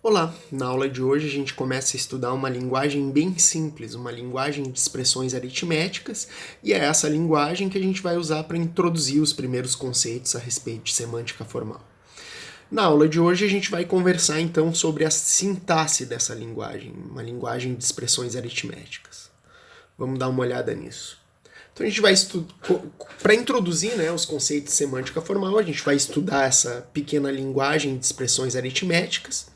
Olá! Na aula de hoje a gente começa a estudar uma linguagem bem simples, uma linguagem de expressões aritméticas, e é essa linguagem que a gente vai usar para introduzir os primeiros conceitos a respeito de semântica formal. Na aula de hoje a gente vai conversar então sobre a sintaxe dessa linguagem, uma linguagem de expressões aritméticas. Vamos dar uma olhada nisso. Então a gente vai para introduzir, os conceitos de semântica formal, a gente vai estudar essa pequena linguagem de expressões aritméticas.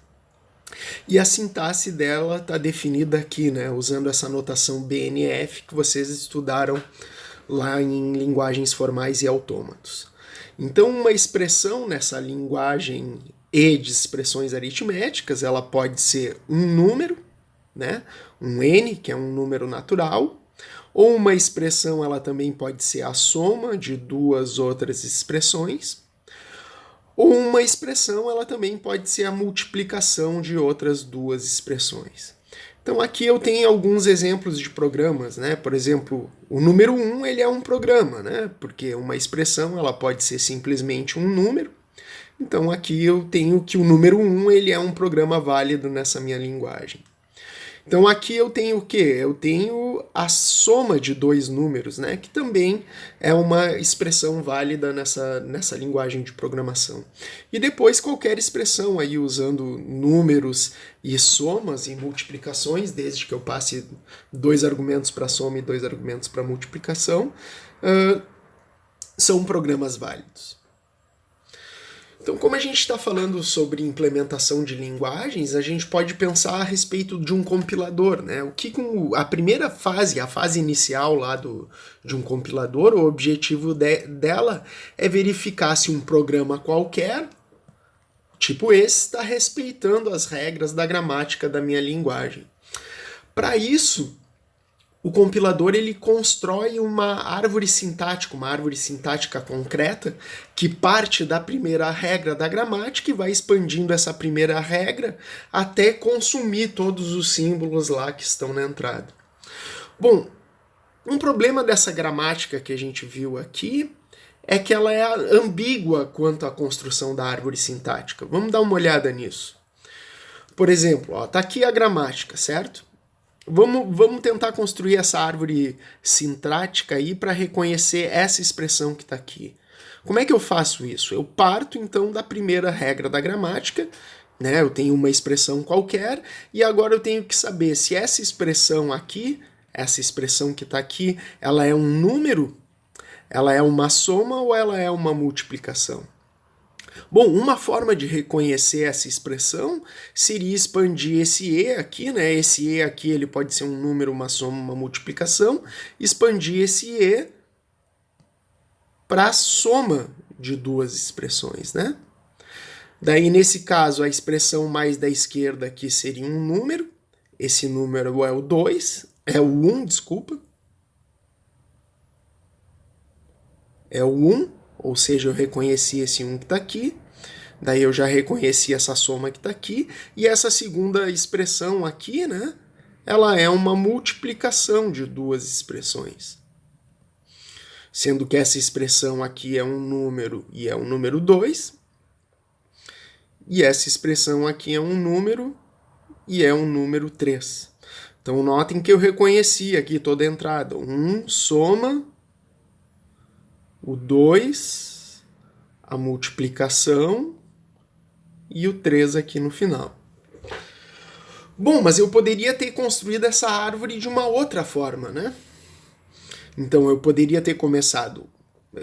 E a sintaxe dela está definida aqui, usando essa notação BNF que vocês estudaram lá em linguagens formais e autômatos. Então, uma expressão nessa linguagem E de expressões aritméticas, ela pode ser um número, um N, que é um número natural, ou uma expressão ela também pode ser a soma de duas outras expressões, ou uma expressão ela também pode ser a multiplicação de outras duas expressões. Então aqui eu tenho alguns exemplos de programas, Por exemplo, o número 1 ele é um programa, Porque uma expressão ela pode ser simplesmente um número. Então aqui eu tenho que o número 1 ele é um programa válido nessa minha linguagem. Então aqui eu tenho o quê? Eu tenho a soma de dois números, que também é uma expressão válida nessa linguagem de programação. E depois qualquer expressão aí usando números e somas e multiplicações, desde que eu passe dois argumentos para soma e dois argumentos para multiplicação, são programas válidos. Então, como a gente está falando sobre implementação de linguagens, a gente pode pensar a respeito de um compilador, O que com a primeira fase, a fase inicial lá de um compilador, o objetivo dela é verificar se um programa qualquer, tipo esse, está respeitando as regras da gramática da minha linguagem. Para isso, o compilador ele constrói uma árvore sintática concreta, que parte da primeira regra da gramática e vai expandindo essa primeira regra até consumir todos os símbolos lá que estão na entrada. Bom, um problema dessa gramática que a gente viu aqui é que ela é ambígua quanto à construção da árvore sintática. Vamos dar uma olhada nisso. Por exemplo, está aqui a gramática, certo? Vamos tentar construir essa árvore sintática aí para reconhecer essa expressão que está aqui. Como é que eu faço isso? Eu parto então da primeira regra da gramática, Eu tenho uma expressão qualquer e agora eu tenho que saber se essa expressão aqui, essa expressão que está aqui, ela é um número, ela é uma soma ou ela é uma multiplicação. Bom, uma forma de reconhecer essa expressão seria expandir esse E aqui, Esse E aqui ele pode ser um número, uma soma, uma multiplicação. Expandir esse E para a soma de duas expressões, Daí, nesse caso, a expressão mais da esquerda aqui seria um número. Esse número é o 2, é o 1, desculpa. É o 1, ou seja, eu reconheci esse 1 que está aqui. Daí eu já reconheci essa soma que está aqui. E essa segunda expressão aqui, Ela é uma multiplicação de duas expressões. Sendo que essa expressão aqui é um número e é um número 2. E essa expressão aqui é um número e é um número 3. Então notem que eu reconheci aqui toda a entrada. 1 soma o 2, a multiplicação e o 3 aqui no final. Bom, mas eu poderia ter construído essa árvore de uma outra forma, Então eu poderia ter começado.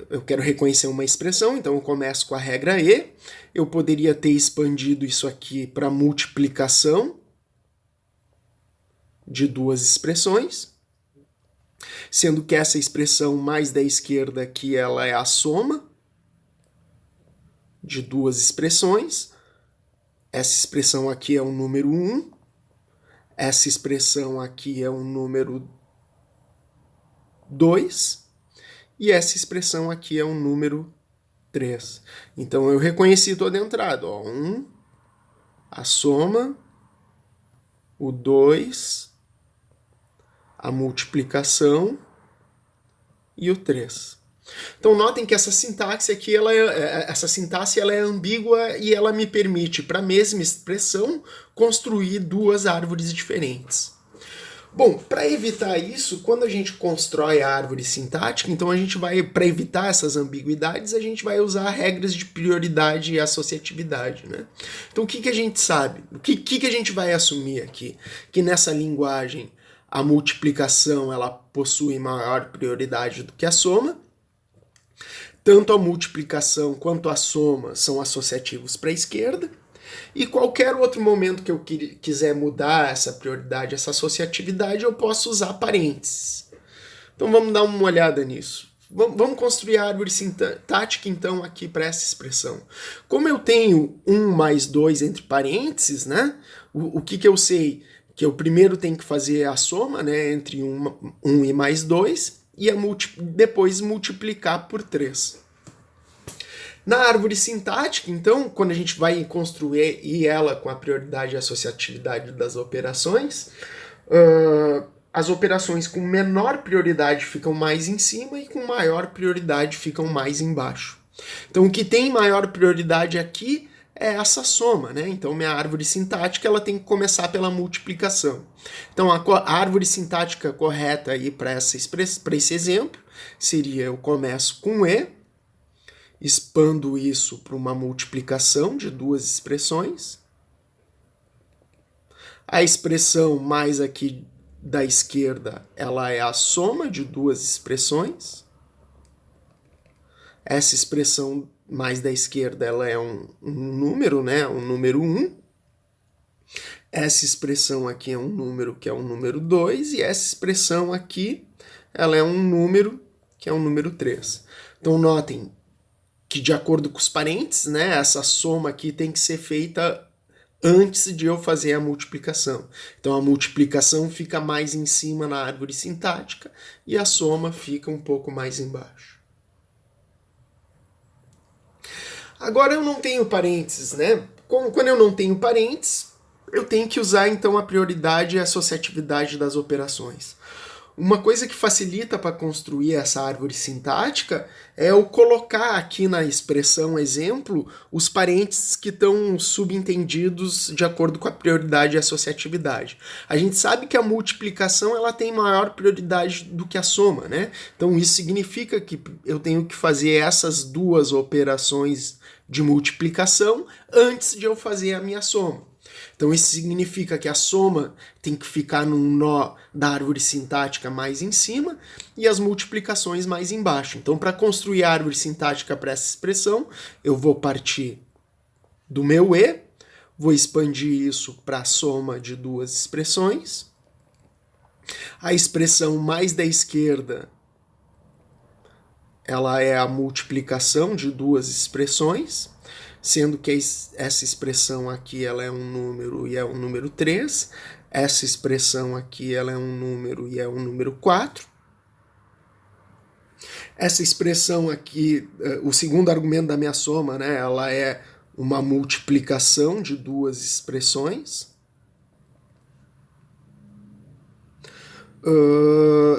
Eu quero reconhecer uma expressão, então eu começo com a regra E. Eu poderia ter expandido isso aqui para multiplicação de duas expressões, sendo que essa expressão mais da esquerda aqui ela é a soma de duas expressões. Essa expressão aqui é um número 1. Essa expressão aqui é um número 2. E essa expressão aqui é um número 3. Então eu reconheci toda a entrada. 1, a soma, o 2, a multiplicação e o 3. Então notem que essa sintaxe aqui, essa sintaxe ela é ambígua e ela me permite, para a mesma expressão, construir duas árvores diferentes. Bom, para evitar isso, quando a gente constrói a árvore sintática, então a gente vai, para evitar essas ambiguidades, a gente vai usar regras de prioridade e associatividade, né? Então o que a gente sabe? O que a gente vai assumir aqui? Que nessa linguagem a multiplicação ela possui maior prioridade do que a soma. Tanto a multiplicação quanto a soma são associativos para a esquerda. E qualquer outro momento que eu quiser mudar essa prioridade, essa associatividade, eu posso usar parênteses. Então vamos dar uma olhada nisso. Vamos construir a árvore sintática, então, aqui para essa expressão. Como eu tenho 1 mais 2 entre parênteses, né? O que eu sei? Que eu primeiro tenho que fazer a soma, né, entre 1 e mais 2, e depois multiplicar por 3. Na árvore sintática, então, quando a gente vai construir ela com a prioridade e associatividade das operações, as operações com menor prioridade ficam mais em cima e com maior prioridade ficam mais embaixo. Então, o que tem maior prioridade aqui é essa soma, né? Então, minha árvore sintática ela tem que começar pela multiplicação. Então, a árvore sintática correta aí para esse exemplo seria: eu começo com E, expando isso para uma multiplicação de duas expressões. A expressão mais aqui da esquerda, ela é a soma de duas expressões. Essa expressão mais da esquerda, ela é um número, né? Um número 1. Essa expressão aqui é um número que é um número 2. E essa expressão aqui, ela é um número que é um número 3. Então, notem que, de acordo com os parênteses, né, essa soma aqui tem que ser feita antes de eu fazer a multiplicação. Então a multiplicação fica mais em cima na árvore sintática e a soma fica um pouco mais embaixo. Agora eu não tenho parênteses, né? Quando eu não tenho parênteses, eu tenho que usar então a prioridade e a associatividade das operações. Uma coisa que facilita para construir essa árvore sintática é eu colocar aqui na expressão exemplo os parênteses que estão subentendidos de acordo com a prioridade e associatividade. A gente sabe que a multiplicação ela tem maior prioridade do que a soma, né? Então isso significa que eu tenho que fazer essas duas operações de multiplicação antes de eu fazer a minha soma. Então isso significa que a soma tem que ficar num nó da árvore sintática mais em cima e as multiplicações mais embaixo. Então, para construir a árvore sintática para essa expressão, eu vou partir do meu E, vou expandir isso para a soma de duas expressões. A expressão mais da esquerda, ela é a multiplicação de duas expressões, sendo que essa expressão aqui ela é um número e é um número 3, essa expressão aqui ela é um número e é um número 4. Essa expressão aqui, o segundo argumento da minha soma, né, ela é uma multiplicação de duas expressões.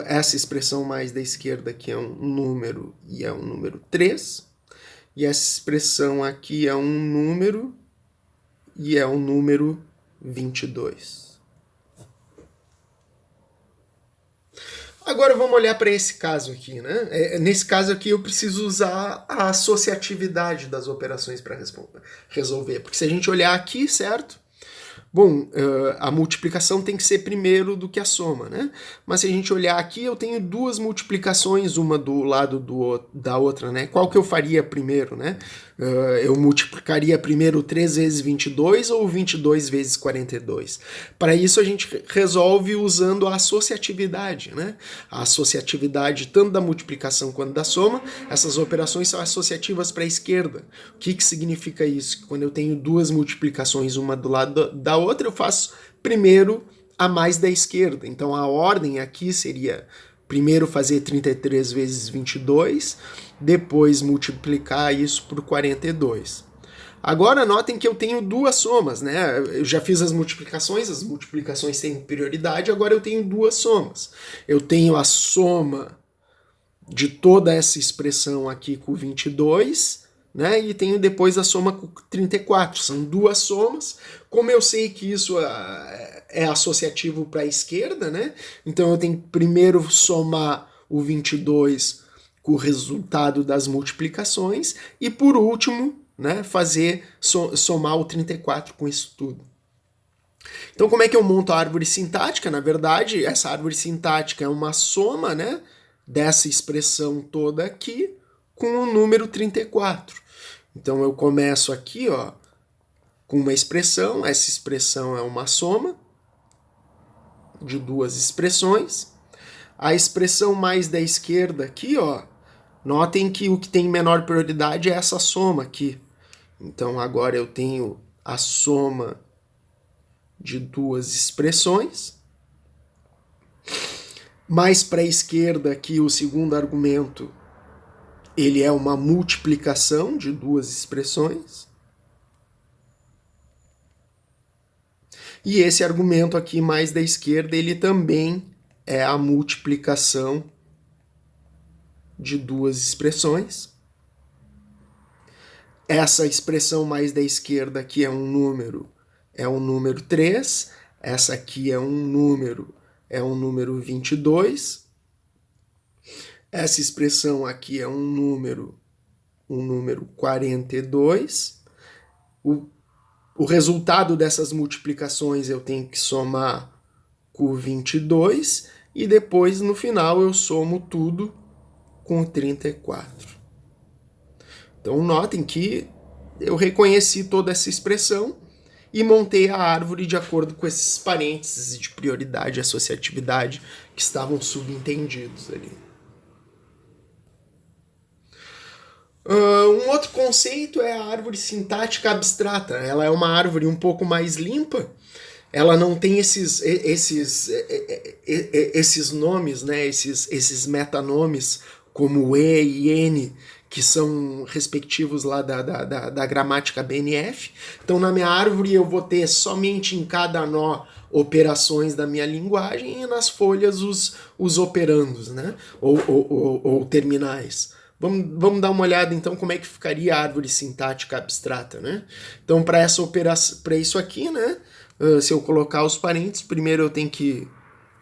Essa expressão mais da esquerda aqui é um número e é um número 3. E essa expressão aqui é um número e é o número 22. Agora vamos olhar para esse caso aqui, né? Nesse caso aqui eu preciso usar a associatividade das operações para resolver. Porque se a gente olhar aqui, certo? Bom, a multiplicação tem que ser primeiro do que a soma, né? Mas se a gente olhar aqui, eu tenho duas multiplicações, uma do lado da outra, né? Qual que eu faria primeiro, né? Eu multiplicaria primeiro 3 vezes 22 ou 22 vezes 42? Para isso a gente resolve usando a associatividade, né? A associatividade tanto da multiplicação quanto da soma, essas operações são associativas para a esquerda. O que significa isso? Quando eu tenho duas multiplicações, uma do lado da outra, eu faço primeiro a mais da esquerda. Então a ordem aqui seria primeiro fazer 33 vezes 22, depois multiplicar isso por 42. Agora notem que eu tenho duas somas, né? Eu já fiz as multiplicações têm prioridade, agora eu tenho duas somas. Eu tenho a soma de toda essa expressão aqui com 22, né? E tenho depois a soma com 34. São duas somas. Como eu sei que isso é associativo para a esquerda, né? Então eu tenho que primeiro somar o 22 com o resultado das multiplicações e por último, né, somar o 34 com isso tudo. Então como é que eu monto a árvore sintática? Na verdade, essa árvore sintática é uma soma, né, dessa expressão toda aqui com o número 34. Então eu começo aqui, ó, com uma expressão, essa expressão é uma soma de duas expressões. A expressão mais da esquerda aqui, ó, notem que o que tem menor prioridade é essa soma aqui. Então agora eu tenho a soma de duas expressões. Mais para a esquerda aqui, o segundo argumento, ele é uma multiplicação de duas expressões. E esse argumento aqui mais da esquerda, ele também é a multiplicação de duas expressões. Essa expressão mais da esquerda aqui é um número 3. Essa aqui é um número 22. Essa expressão aqui é um número 42. O resultado dessas multiplicações eu tenho que somar com 22 e depois no final eu somo tudo com 34. Então notem que eu reconheci toda essa expressão e montei a árvore de acordo com esses parênteses de prioridade e associatividade que estavam subentendidos ali. Um outro conceito é a árvore sintática abstrata. Ela é uma árvore um pouco mais limpa. Ela não tem esses nomes, né? esses metanomes como E e N, que são respectivos lá da gramática BNF. Então, na minha árvore, eu vou ter somente em cada nó operações da minha linguagem e nas folhas os operandos, né? ou terminais. Vamos dar uma olhada, então, como é que ficaria a árvore sintática abstrata, né? Então, para isso aqui, né? Se eu colocar os parênteses, primeiro eu tenho que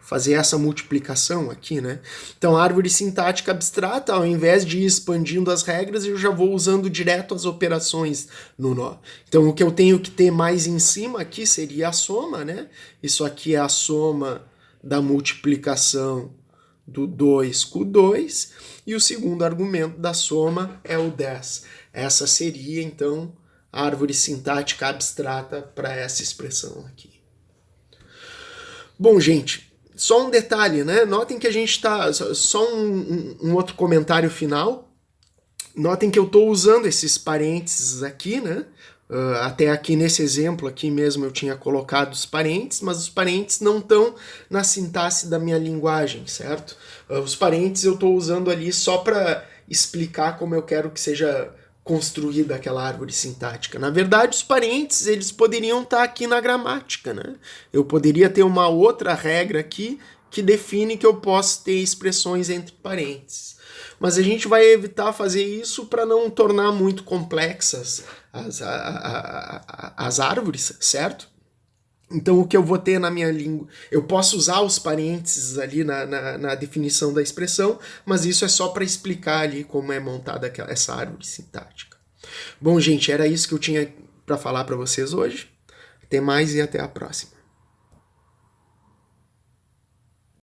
fazer essa multiplicação aqui, né? Então, a árvore sintática abstrata, ao invés de ir expandindo as regras, eu já vou usando direto as operações no nó. Então, o que eu tenho que ter mais em cima aqui seria a soma, né? Isso aqui é a soma da multiplicação do 2 com o 2, e o segundo argumento da soma é o 10. Essa seria, então, a árvore sintática abstrata para essa expressão aqui. Bom, gente, só um detalhe, né? Notem que a gente está... Só um outro comentário final. Notem que eu estou usando esses parênteses aqui, né? Até aqui nesse exemplo aqui mesmo eu tinha colocado os parênteses, mas os parênteses não estão na sintaxe da minha linguagem, certo? Os parênteses eu estou usando ali só para explicar como eu quero que seja construída aquela árvore sintática. Na verdade, os parênteses eles poderiam estar aqui na gramática, né? Eu poderia ter uma outra regra aqui que define que eu posso ter expressões entre parênteses. Mas a gente vai evitar fazer isso para não tornar muito complexas as árvores, certo? Então o que eu vou ter na minha língua... Eu posso usar os parênteses ali na definição da expressão, mas isso é só para explicar ali como é montada essa árvore sintática. Bom, gente, era isso que eu tinha para falar para vocês hoje. Até mais e até a próxima.